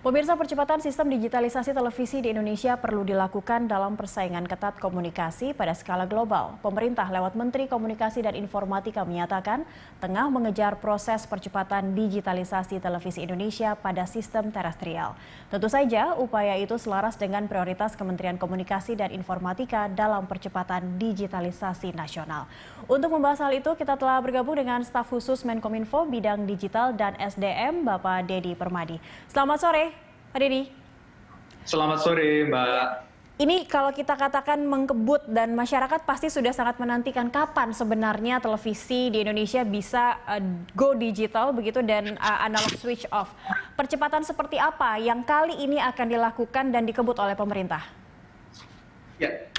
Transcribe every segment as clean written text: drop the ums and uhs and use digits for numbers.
Pemirsa, percepatan sistem digitalisasi televisi di Indonesia perlu dilakukan dalam persaingan ketat komunikasi pada skala global. Pemerintah lewat Menteri Komunikasi dan Informatika menyatakan tengah mengejar proses percepatan digitalisasi televisi Indonesia pada sistem terestrial. Tentu saja upaya itu selaras dengan prioritas Kementerian Komunikasi dan Informatika dalam percepatan digitalisasi nasional. Untuk membahas hal itu, kita telah bergabung dengan staf khusus Menkominfo bidang digital dan SDM, Bapak Dedi Permadi. Selamat sore, Pak Dedi. Selamat sore, Mbak. Ini kalau kita katakan mengkebut dan masyarakat pasti sudah sangat menantikan kapan sebenarnya televisi di Indonesia bisa go digital begitu dan analog switch off. Percepatan seperti apa yang kali ini akan dilakukan dan dikebut oleh pemerintah? Ya,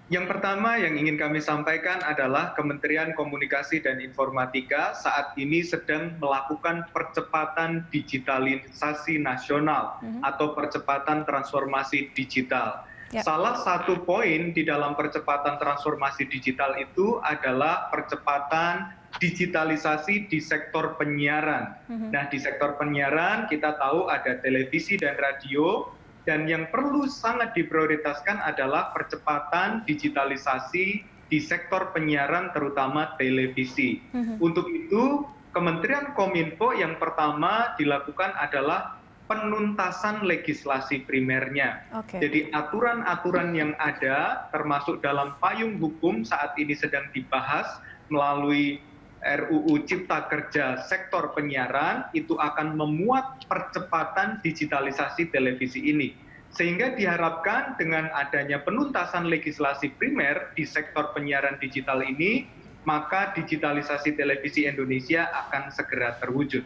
yang pertama yang ingin kami sampaikan adalah Kementerian Komunikasi dan Informatika saat ini sedang melakukan percepatan digitalisasi nasional atau percepatan transformasi digital. Ya. Salah satu poin di dalam percepatan transformasi digital itu adalah percepatan digitalisasi di sektor penyiaran. Nah, di sektor penyiaran kita tahu ada televisi dan radio, dan yang perlu sangat diprioritaskan adalah percepatan digitalisasi di sektor penyiaran terutama televisi. Untuk itu, Kementerian Kominfo yang pertama dilakukan adalah penuntasan legislasi primernya. Jadi aturan-aturan yang ada termasuk dalam payung hukum saat ini sedang dibahas melalui RUU Cipta Kerja sektor penyiaran itu akan memuat percepatan digitalisasi televisi ini. Sehingga diharapkan dengan adanya penuntasan legislasi primer di sektor penyiaran digital ini, maka digitalisasi televisi Indonesia akan segera terwujud.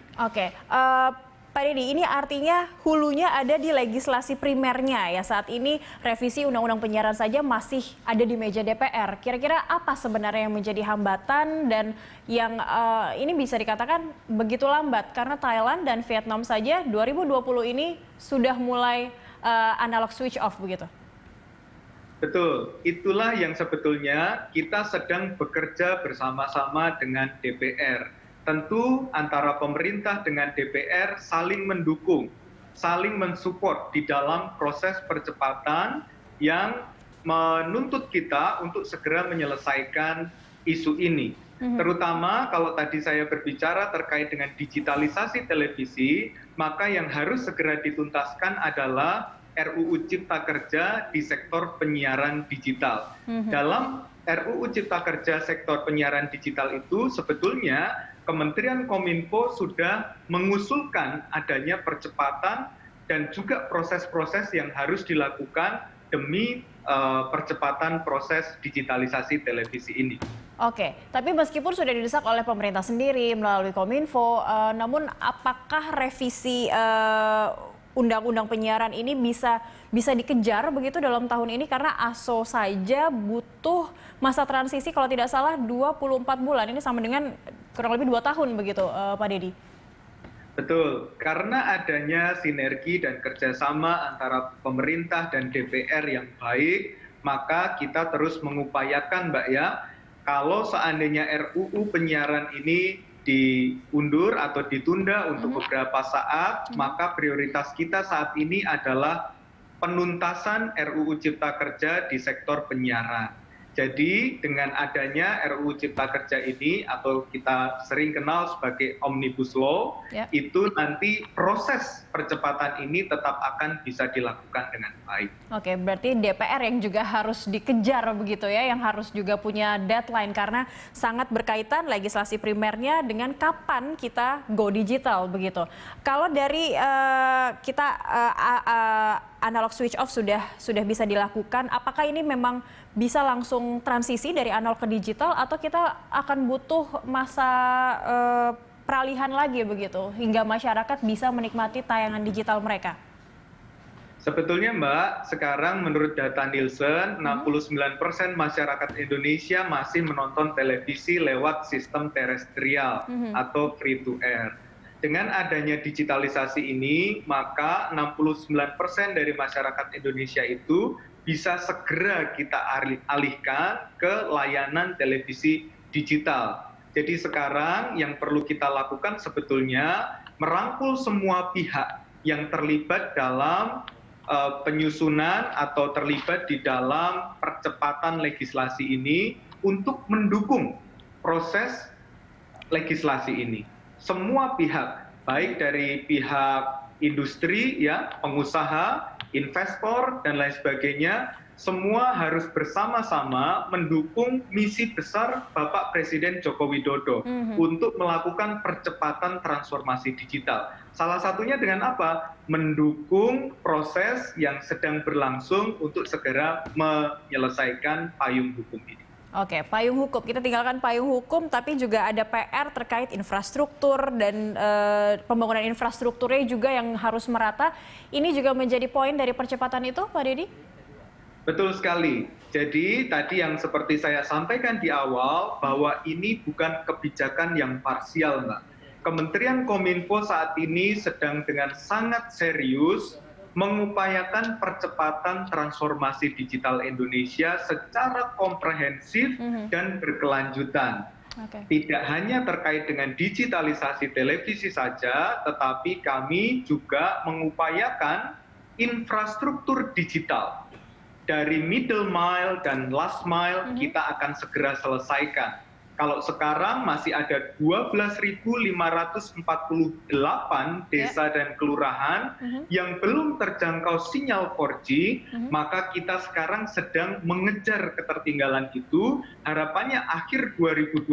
Pak Dedi, ini artinya hulunya ada di legislasi primernya ya. Saat ini revisi Undang-Undang Penyiaran saja masih ada di meja DPR. Kira-kira apa sebenarnya yang menjadi hambatan dan yang ini bisa dikatakan begitu lambat? Karena Thailand dan Vietnam saja 2020 ini sudah mulai analog switch off begitu. Betul, itulah yang sebetulnya kita sedang bekerja bersama-sama dengan DPR. Tentu antara pemerintah dengan DPR saling mendukung, saling mensupport di dalam proses percepatan yang menuntut kita untuk segera menyelesaikan isu ini. Terutama kalau tadi saya berbicara terkait dengan digitalisasi televisi, maka yang harus segera dituntaskan adalah RUU Cipta Kerja di sektor penyiaran digital. Dalam RUU Cipta Kerja sektor penyiaran digital itu sebetulnya Kementerian Kominfo sudah mengusulkan adanya percepatan dan juga proses-proses yang harus dilakukan demi percepatan proses digitalisasi televisi ini. Oke, tapi meskipun sudah didesak oleh pemerintah sendiri melalui Kominfo, namun apakah revisi Undang-Undang Penyiaran ini bisa dikejar begitu dalam tahun ini, karena ASO saja butuh masa transisi kalau tidak salah 24 bulan, ini sama dengan kurang lebih 2 tahun begitu Pak Dedi. Betul, karena adanya sinergi dan kerjasama antara pemerintah dan DPR yang baik, maka kita terus mengupayakan Mbak ya, kalau seandainya RUU penyiaran ini diundur atau ditunda untuk beberapa saat, maka prioritas kita saat ini adalah penuntasan RUU Cipta Kerja di sektor penyiaran. Jadi dengan adanya RUU Cipta Kerja ini atau kita sering kenal sebagai Omnibus Law, itu nanti proses percepatan ini tetap akan bisa dilakukan dengan baik. Oke, berarti DPR yang juga harus dikejar begitu ya, yang harus juga punya deadline karena sangat berkaitan legislasi primernya dengan kapan kita go digital begitu. Kalau dari kita analog switch off sudah bisa dilakukan, apakah ini memang bisa langsung transisi dari analog ke digital atau kita akan butuh masa peralihan lagi begitu hingga masyarakat bisa menikmati tayangan digital mereka? Sebetulnya Mbak, sekarang menurut data Nielsen, 69% masyarakat Indonesia masih menonton televisi lewat sistem terestrial atau free to air. Dengan adanya digitalisasi ini, maka 69% dari masyarakat Indonesia itu bisa segera kita alihkan ke layanan televisi digital. Jadi sekarang yang perlu kita lakukan sebetulnya merangkul semua pihak yang terlibat dalam penyusunan atau terlibat di dalam percepatan legislasi ini untuk mendukung proses legislasi ini. Semua pihak, baik dari pihak industri, ya, pengusaha, investor, dan lain sebagainya, semua harus bersama-sama mendukung misi besar Bapak Presiden Joko Widodo untuk melakukan percepatan transformasi digital. Salah satunya dengan apa? Mendukung proses yang sedang berlangsung untuk segera menyelesaikan payung hukum ini. Oke, payung hukum. Kita tinggalkan payung hukum, tapi juga ada PR terkait infrastruktur dan pembangunan infrastrukturnya juga yang harus merata. Ini juga menjadi poin dari percepatan itu, Pak Deddy? Betul sekali. Jadi tadi yang seperti saya sampaikan di awal, bahwa ini bukan kebijakan yang parsial, Mbak. Kementerian Kominfo saat ini sedang dengan sangat serius mengupayakan percepatan transformasi digital Indonesia secara komprehensif dan berkelanjutan. Tidak hanya terkait dengan digitalisasi televisi saja, tetapi kami juga mengupayakan infrastruktur digital. Dari middle mile dan last mile kita akan segera selesaikan. Kalau sekarang masih ada 12.548 desa dan kelurahan yang belum terjangkau sinyal 4G, maka kita sekarang sedang mengejar ketertinggalan itu. Harapannya akhir 2022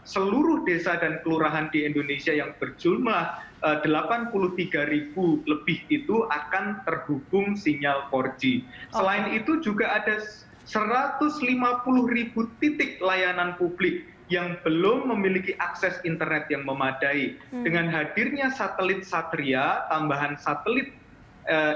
seluruh desa dan kelurahan di Indonesia yang berjumlah 83.000 lebih itu akan terhubung sinyal 4G. Selain itu juga ada 150.000 titik layanan publik yang belum memiliki akses internet yang memadai. Dengan hadirnya satelit Satria, tambahan satelit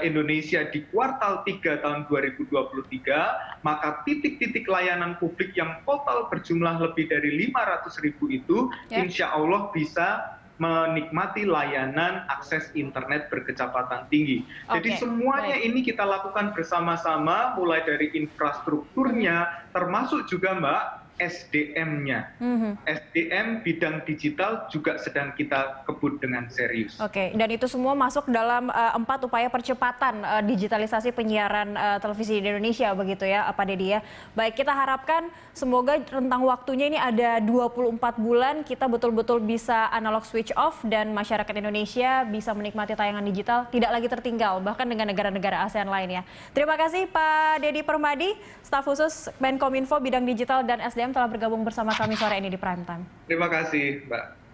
Indonesia di kuartal 3 tahun 2023, maka titik-titik layanan publik yang total berjumlah lebih dari 500.000 itu, insya Allah bisa menikmati layanan akses internet berkecepatan tinggi. Jadi semuanya ini kita lakukan bersama-sama, mulai dari infrastrukturnya, termasuk juga Mbak, SDM-nya. SDM bidang digital juga sedang kita kebut dengan serius. Oke, dan itu semua masuk dalam 4 upaya percepatan digitalisasi penyiaran televisi di Indonesia, begitu ya Pak Deddy ya. Baik, kita harapkan semoga rentang waktunya ini ada 24 bulan, kita betul-betul bisa analog switch off dan masyarakat Indonesia bisa menikmati tayangan digital tidak lagi tertinggal, bahkan dengan negara-negara ASEAN lainnya. Terima kasih Pak Deddy Permadi, staf khusus Menkominfo bidang digital dan SDM telah bergabung bersama kami sore ini di Prime Time. Terima kasih, Mbak.